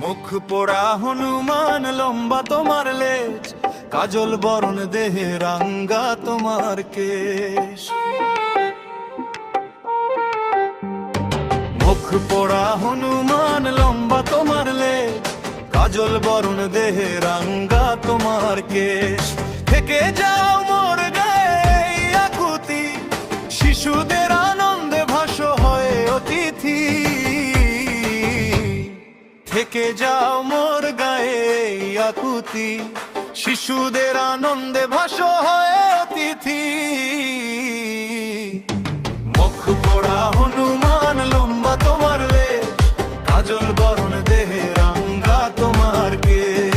মুখ পোড়া হনুমান লম্বা তোমার লেজ, কাজল বরণ দেহে রাঙ্গা তোমার কেশ। মুখ পোড়া হনুমান লম্বা তোমার লেজ, কাজল বরণ দেহে রাঙ্গা তোমার কেশ। থেকে যাও মোর গায়ে আকুতি, শিশুদের আনন্দে ভাসো হয় অতিথি। থেকে যাও মোর গায়ে আকুতি, শিশুদের আনন্দে ভাসো হয় অতিথি। মুখ পোড়া হনুমান লম্বা তোমার লেজ, কাজল বরণ দেহে রাঙ্গা তোমার কেশ।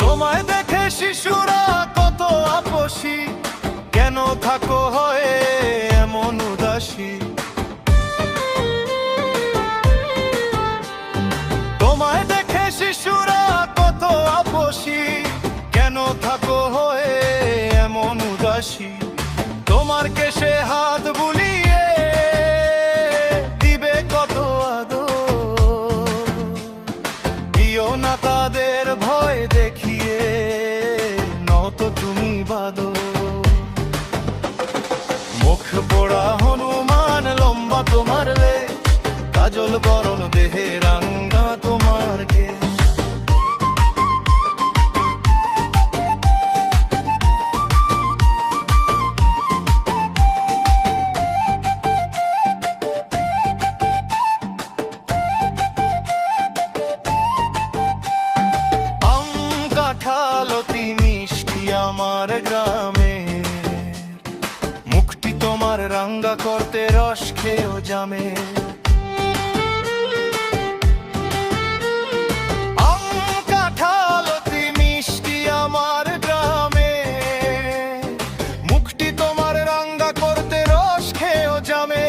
তোমায় দেখে শিশুরা কত আপসী, কেন থাকো হয়ে এমন উদাসী। তোমায় দেখে শিশুরা কত আপসী, কেন থাকো হয়ে এমন উদাসী। তোমার কেশে হাত বুলিয়ে দিবে কত আদর, দিও না তাদের ভয় দেখিয়ে নত তুমি বাদর। মুখ পোড়া হনুমান লম্বা তোমার লেজ, কাজল বরণ দেহে রাঙ্গা তোমার কেশ। আম কাঁঠাল অতি মিষ্টি আমার গ্রামে, মুখটি তোমার রাঙ্গা করতে রস খেয়েও জামে। আম কাঁঠাল অতি মিষ্টি আমার গ্রামে, মুখটি তোমার রাঙ্গা করতে রস খেয়েও জামে।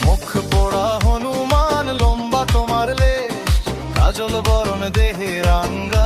মুখ পোড়া হনুমান লম্বা তোমার লেজ, কাজল বরণ দেহে রাঙ্গা